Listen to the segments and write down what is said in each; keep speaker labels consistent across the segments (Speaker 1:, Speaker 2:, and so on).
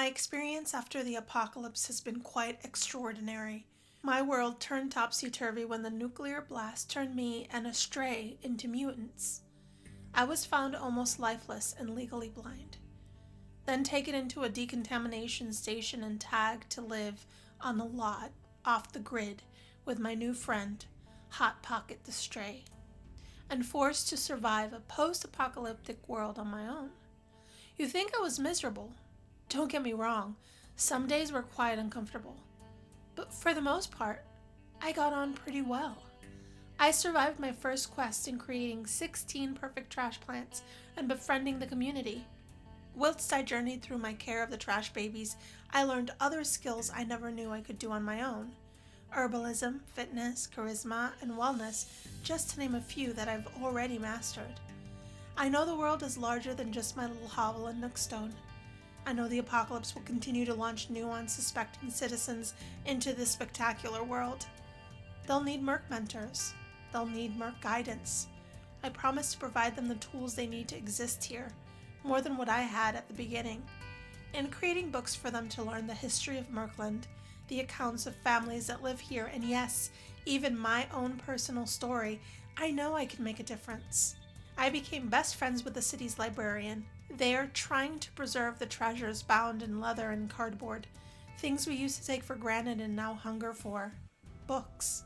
Speaker 1: My experience after the apocalypse has been quite extraordinary. My world turned topsy-turvy when the nuclear blast turned me and a stray into mutants. I was found almost lifeless and legally blind, then taken into a decontamination station and tagged to live on the lot off the grid with my new friend, Hot Pocket the Stray, and forced to survive a post-apocalyptic world on my own. You think I was miserable? Don't get me wrong, some days were quite uncomfortable. But for the most part, I got on pretty well. I survived my first quest in creating 16 perfect trash plants and befriending the community. Whilst I journeyed through my care of the trash babies, I learned other skills I never knew I could do on my own. Herbalism, fitness, charisma, and wellness, just to name a few that I've already mastered. I know the world is larger than just my little hovel in Nookstone. I know the apocalypse will continue to launch new unsuspecting citizens into this spectacular world. They'll need Murk mentors. They'll need Murk guidance. I promise to provide them the tools they need to exist here, more than what I had at the beginning. In creating books for them to learn the history of Murkland, the accounts of families that live here, and yes, even my own personal story, I know I can make a difference. I became best friends with the city's librarian. They are trying to preserve the treasures bound in leather and cardboard, things we used to take for granted and now hunger for. Books.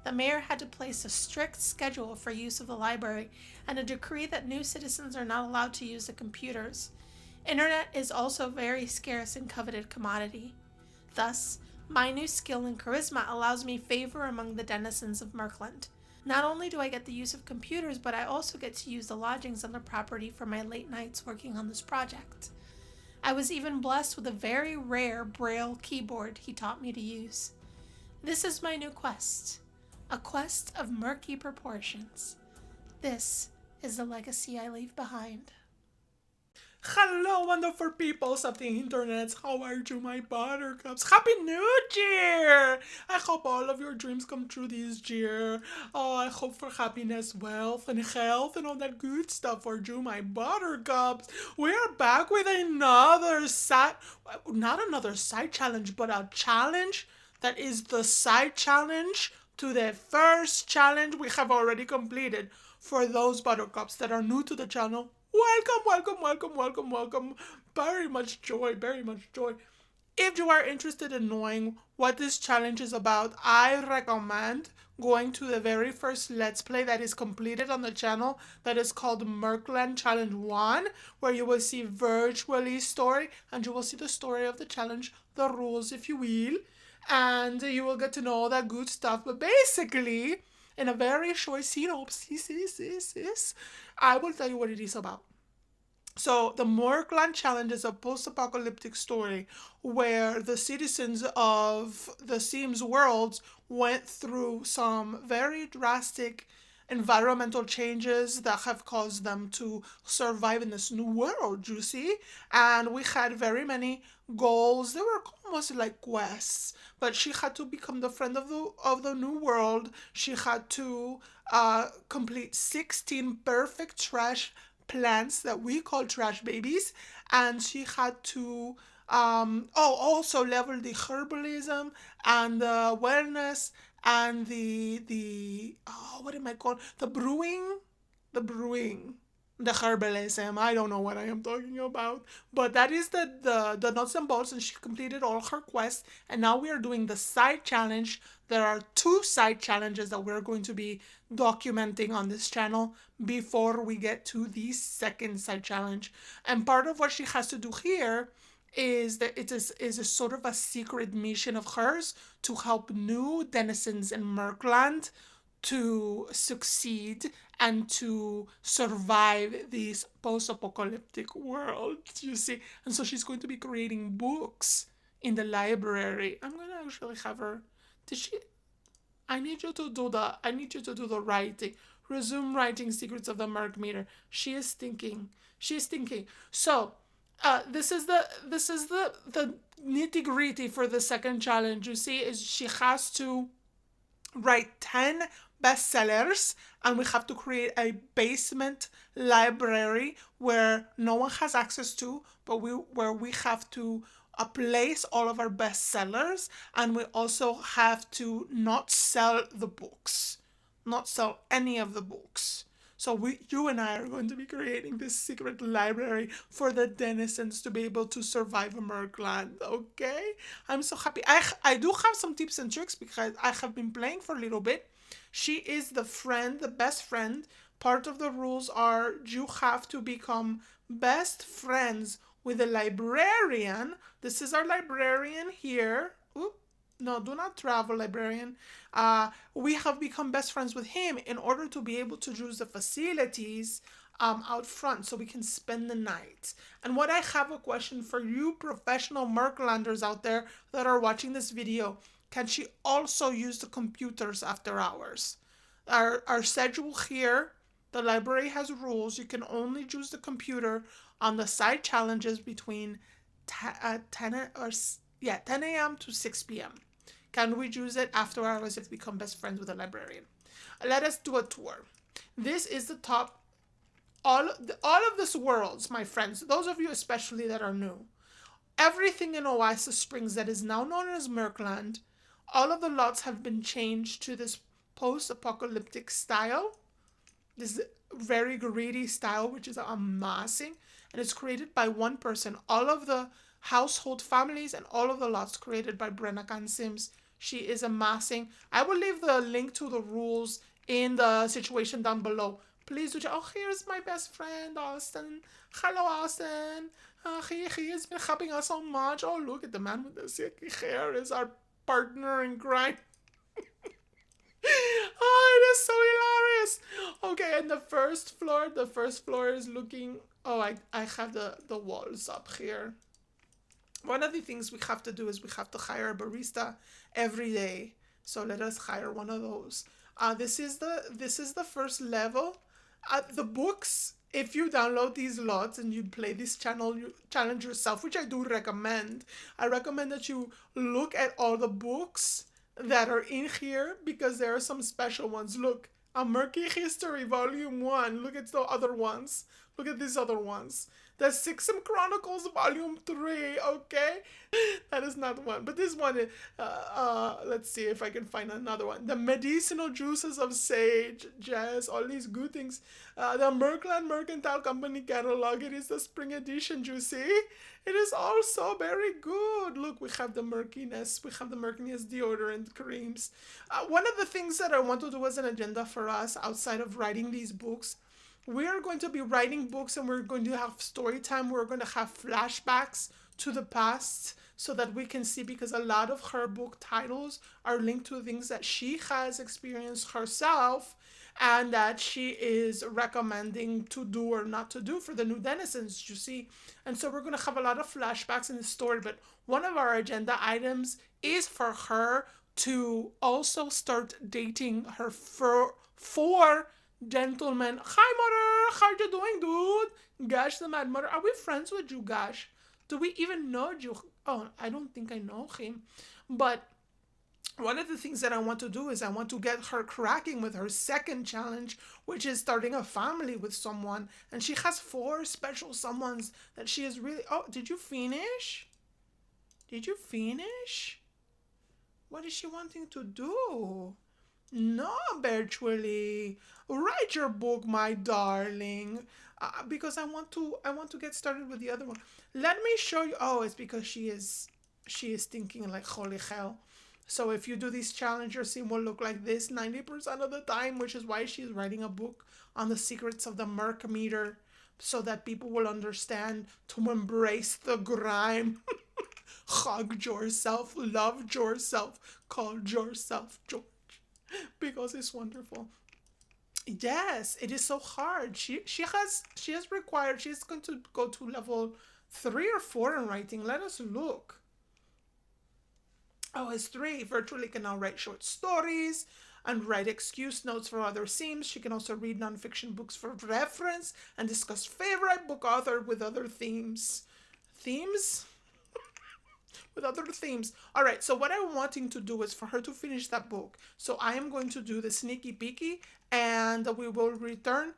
Speaker 1: The mayor had to place a strict schedule for use of the library and a decree that new citizens are not allowed to use the computers. Internet is also a very scarce and coveted commodity. Thus, my new skill in charisma allows me favor among the denizens of Murkland. Not only do I get the use of computers, but I also get to use the lodgings on the property for my late nights working on this project. I was even blessed with a very rare Braille keyboard he taught me to use. This is my new quest, a quest of murky proportions. This is the legacy I leave behind.
Speaker 2: Hello, wonderful peoples of the internet. How are you, my buttercups? Happy New Year! I hope all of your dreams come true this year. Oh, I hope for happiness, wealth, and health, and all that good stuff for you, my buttercups. We are back with not another side challenge, but a challenge that is the side challenge to the first challenge we have already completed. For those buttercups that are new to the channel, welcome. Very much joy. If you are interested in knowing what this challenge is about, I recommend going to the very first Let's Play that is completed on the channel that is called Murkland Challenge 1, where you will see VirtuaLee's story and you will see the story of the challenge, the rules if you will, and you will get to know all that good stuff. But basically, in a very short synopsis, I will tell you what it is about. So the Murkland Challenge is a post-apocalyptic story where the citizens of the Sims worlds went through some very drastic environmental changes that have caused them to survive in this new world, you see? And we had very many goals. They were almost like quests, but she had to become the friend of the new world. She had to complete 16 perfect trash plants that we call trash babies, and she had to also level the herbalism and the wellness and the what am I called? The brewing, the herbalism. I don't know what I am talking about, but that is the nuts and bolts, and she completed all her quests, and now we are doing the side challenge. There are 2 side challenges that we're going to be documenting on this channel before we get to the second side challenge. And part of what she has to do here is that it is a sort of a secret mission of hers to help new denizens in Murkland to succeed and to survive this post-apocalyptic world, you see. And so she's going to be creating books in the library. I'm going to actually have her... I need you to do the writing. Resume writing Secrets of the Murk Meter. She is thinking. So, this is the nitty-gritty for the second challenge. You see, is she has to write 10 bestsellers, and we have to create a basement library where no one has access to, but where we have to place all of our bestsellers, and we also have to not sell the books, not sell any of the books. So you and I are going to be creating this secret library for the denizens to be able to survive Murkland. Okay, I'm so happy. I do have some tips and tricks because I have been playing for a little bit. She is the friend, the best friend. Part of the rules are you have to become best friends with a librarian. This is our librarian here. Oop. No, do not travel, librarian. We have become best friends with him in order to be able to use the facilities out front so we can spend the night. And what I have a question for you professional Murklanders out there that are watching this video. Can she also use the computers after hours? Our schedule here, the library has rules. You can only use the computer on the side challenges between 10 a.m. to 6 p.m. Can we use it after hours if we become best friends with a librarian? Let us do a tour. This is the top, all of this worlds, my friends, those of you especially that are new. Everything in Oasis Springs that is now known as Murkland, all of the lots have been changed to this post-apocalyptic style, this very greedy style, which is amazing, and it's created by one person. All of the household families and all of the lots created by Brenna Khan Sims. She is amassing. I will leave the link to the rules in the situation down below. Please do check. Oh, here's my best friend, Austin. Hello, Austin. He has been helping us so much. Oh, look at the man with the silky hair is our partner in crime. Oh, it is so hilarious. Okay, and the first floor is looking... Oh, I have the walls up here. One of the things we have to do is we have to hire a barista every day. So let us hire one of those. This is the first level. The books, if you download these lots and you play this challenge yourself, which I do recommend. I recommend that you look at all the books that are in here because there are some special ones. Look, A Murky History Volume 1. Look at the other ones. Look at these other ones. The Sixum Chronicles Volume 3, okay? That is not one. But this one, let's see if I can find another one. The Medicinal Juices of Sage, Jazz, all these good things. The Murkland Mercantile Company Catalog. It is the spring edition, you see? It is also very good. Look, we have the Murkiness. We have the Murkiness deodorant creams. One of the things that I want to do as an agenda for us outside of writing these books, we are going to be writing books and we're going to have story time. We're going to have flashbacks to the past so that we can see, because a lot of her book titles are linked to things that she has experienced herself and that she is recommending to do or not to do for the new denizens, you see. And so we're going to have a lot of flashbacks in the story, but one of our agenda items is for her to also start dating her four gentlemen. Hi, mother. How you doing, dude? Gash the Mad Mother. Are we friends with you, Gash? Do we even know you? Oh, I don't think I know him. But one of the things that I want to do is I want to get her cracking with her second challenge, which is starting a family with someone. And she has 4 special someones that she is really... Oh, did you finish? Did you finish? What is she wanting to do? No, VirtuaLee. Write your book, my darling. Because I want to get started with the other one. Let me show you. Oh, it's because she is thinking like holy hell. So if you do this challenge, your scene will look like this 90% of the time, which is why she's writing a book on the secrets of the Merc meter, so that people will understand to embrace the grime. Hug yourself, love yourself, call yourself George, because it's wonderful. Yes, it is so hard. She has required, she's going to go to level 3 or 4 in writing. Let us look. Oh, it's 3. VirtuaLee can now write short stories and write excuse notes for other themes. She can also read nonfiction books for reference and discuss favorite book author with other themes. Themes? With other themes. All right, so what I'm wanting to do is for her to finish that book. So I am going to do the sneaky peeky and we will return.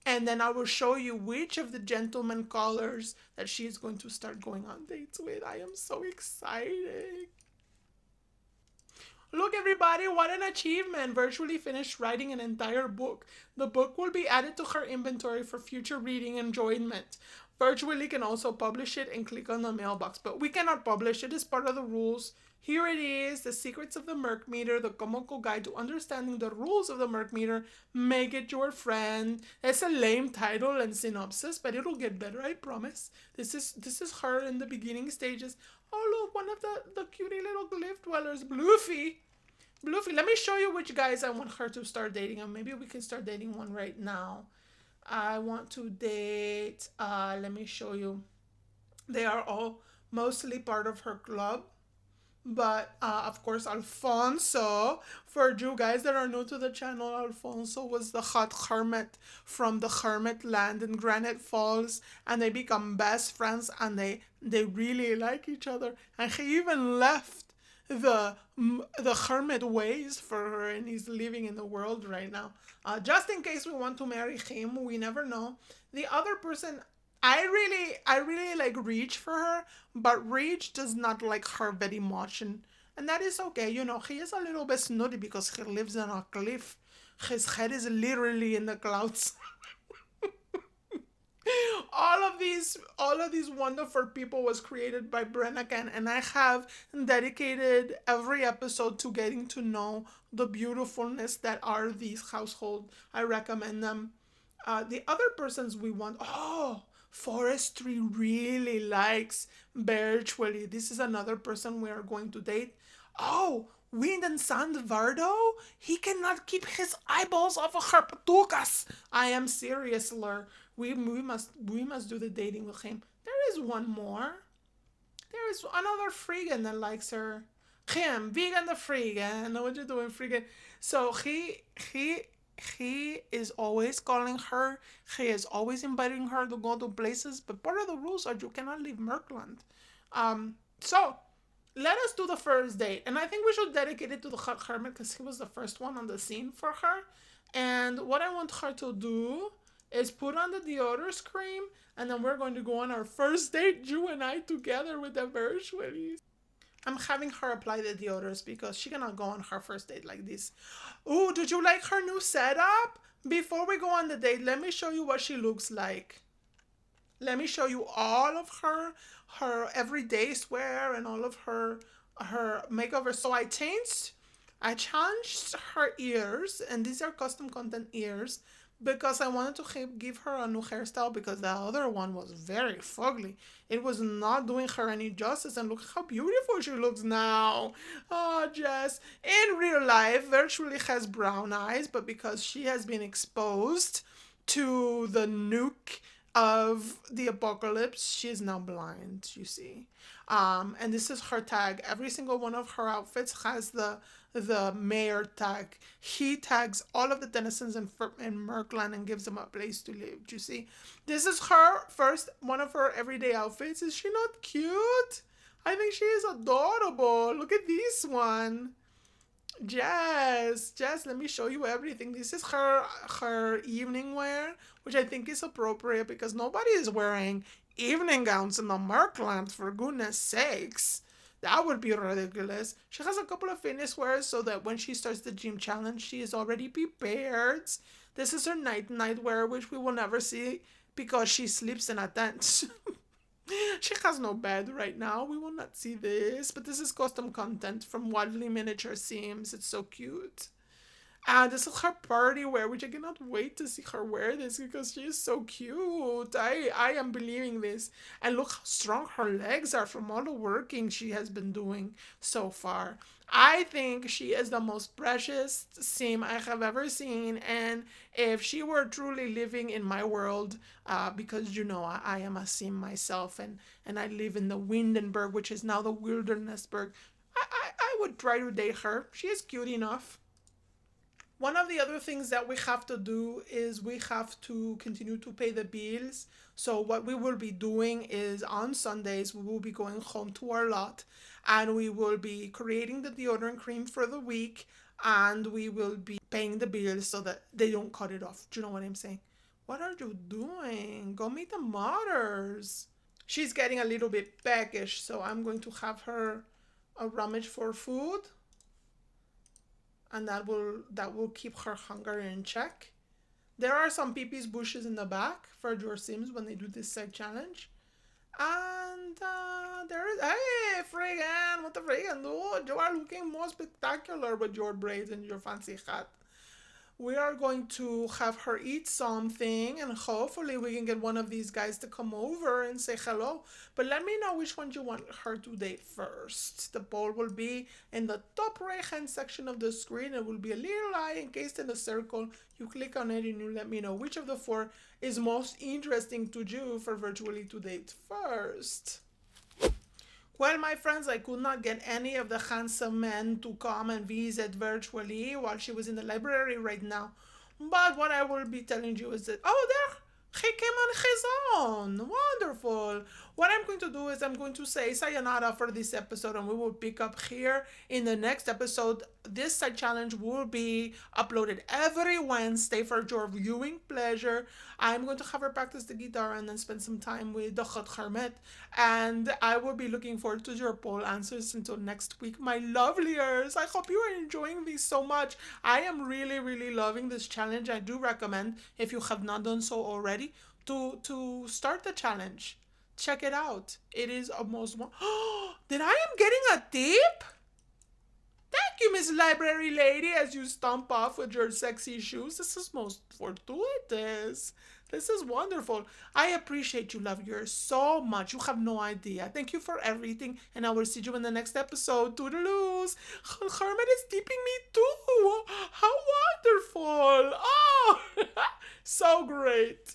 Speaker 2: And then I will show you which of the gentleman callers that she is going to start going on dates with. I am so excited. Look, everybody, what an achievement! VirtuaLee finished writing an entire book. The book will be added to her inventory for future reading enjoyment. VirtuaLee can also publish it and click on the mailbox, but we cannot publish it as part of the rules. Here it is, The Secrets of the Merc Meter, the Komoko Guide to Understanding the Rules of the Merc Meter. Make it your friend. It's a lame title and synopsis, but it'll get better, I promise. This is her in the beginning stages. Oh, look, one of the cutie little cliff dwellers, Bluefy. Bluefy, let me show you which guys I want her to start dating, and maybe we can start dating one right now. I want to date, let me show you. They are all mostly part of her club. But of course, Alfonso, for you guys that are new to the channel, Alfonso was the hot hermit from the hermit land in Granite Falls, and they become best friends, and they really like each other. And he even left the hermit ways for her, and he's living in the world right now. Just in case we want to marry him, we never know. The other person, I really like Reach for her, but Reach does not like her very much, and that is okay. You know, he is a little bit snooty because he lives on a cliff. His head is literally in the clouds. all of these wonderful people was created by Brennakan, and I have dedicated every episode to getting to know the beautifulness that are these household. I recommend them. The other persons we want, Forestry really likes VirtuaLee. This is another person we are going to date. Oh, Wind and Sand Vardo? He cannot keep his eyeballs off of her patucas. I am serious, Lur. We must do the dating with him. There is one more. There is another Freegan that likes her. Him, Vegan the Freegan. I know what you're doing, Freegan. So he is always calling her. He is always inviting her to go to places. But part of the rules are you cannot leave Murkland. So let us do the first date. And I think we should dedicate it to the Hot Hermit because he was the first one on the scene for her. And what I want her to do is put on the deodorant cream. And then we're going to go on our first date, you and I, together with the VirtuaLee. I'm having her apply the deodorants because she cannot go on her first date like this. Ooh, did you like her new setup? Before we go on the date, let me show you what she looks like. Let me show you all of her everyday wear and all of her makeover. So I changed her ears, and these are custom content ears, because I wanted to give her a new hairstyle because the other one was very fugly. It was not doing her any justice, and look how beautiful she looks now. Oh, Jess. In real life, VirtuaLee has brown eyes, but because she has been exposed to the nuke of the apocalypse, she is now blind, you see. And this is her tag. Every single one of her outfits has the mayor tag. He tags all of the denizens in Murkland and gives them a place to live. Do you see? This is her first one of her everyday outfits. Is she not cute? I think she is adorable. Look at this one. Jess, let me show you everything. This is her evening wear, which I think is appropriate because nobody is wearing evening gowns in the Murkland, for goodness sakes. That would be ridiculous. She has a couple of fitness wears so that when she starts the gym challenge, she is already prepared. This is her night wear, which we will never see because she sleeps in a tent. She has no bed right now. We will not see this, but this is custom content from Wildly Miniature Sims. It's so cute. And this is her party wear, which I cannot wait to see her wear this because she is so cute. I am believing this. And look how strong her legs are from all the working she has been doing so far. I think she is the most precious sim I have ever seen. And if she were truly living in my world, because you know I am a sim myself and I live in the Windenburg, which is now the Wildernessburg, I would try to date her. She is cute enough. One of the other things that we have to do is we have to continue to pay the bills. So what we will be doing is on Sundays, we will be going home to our lot and we will be creating the deodorant cream for the week and we will be paying the bills so that they don't cut it off. Do you know what I'm saying? What are you doing? Go meet the mothers. She's getting a little bit peckish, so I'm going to have her rummage for food. And that will keep her hunger in check. There are some peepees bushes in the back for your Sims when they do this side challenge. And there is, hey, friggin', what the friggin', dude? You are looking more spectacular with your braids and your fancy hat. We are going to have her eat something, and hopefully we can get one of these guys to come over and say hello. But let me know which one you want her to date first. The poll will be in the top right hand section of the screen. It will be a little eye encased in a circle. You click on it and you let me know which of the 4 is most interesting to you for VirtuaLee to date first. Well, my friends, I could not get any of the handsome men to come and visit VirtuaLee while she was in the library right now. But what I will be telling you is that, oh, there, he came on his own. Wonderful. What I'm going to do is I'm going to say sayonara for this episode, and we will pick up here in the next episode. This side challenge will be uploaded every Wednesday for your viewing pleasure. I'm going to have her practice the guitar and then spend some time with the hot hermit. And I will be looking forward to your poll answers until next week, my loveliers. I hope you are enjoying these so much. I am really, really loving this challenge. I do recommend, if you have not done so already, to start the challenge. Check it out. It is a most... Then I am getting a tip? Thank you, Miss Library Lady, as you stomp off with your sexy shoes. This is most fortuitous. This is wonderful. I appreciate you, love yours, so much. You have no idea. Thank you for everything, and I will see you in the next episode. Toodaloos. Hermit is tipping me too. How wonderful. Oh, so great.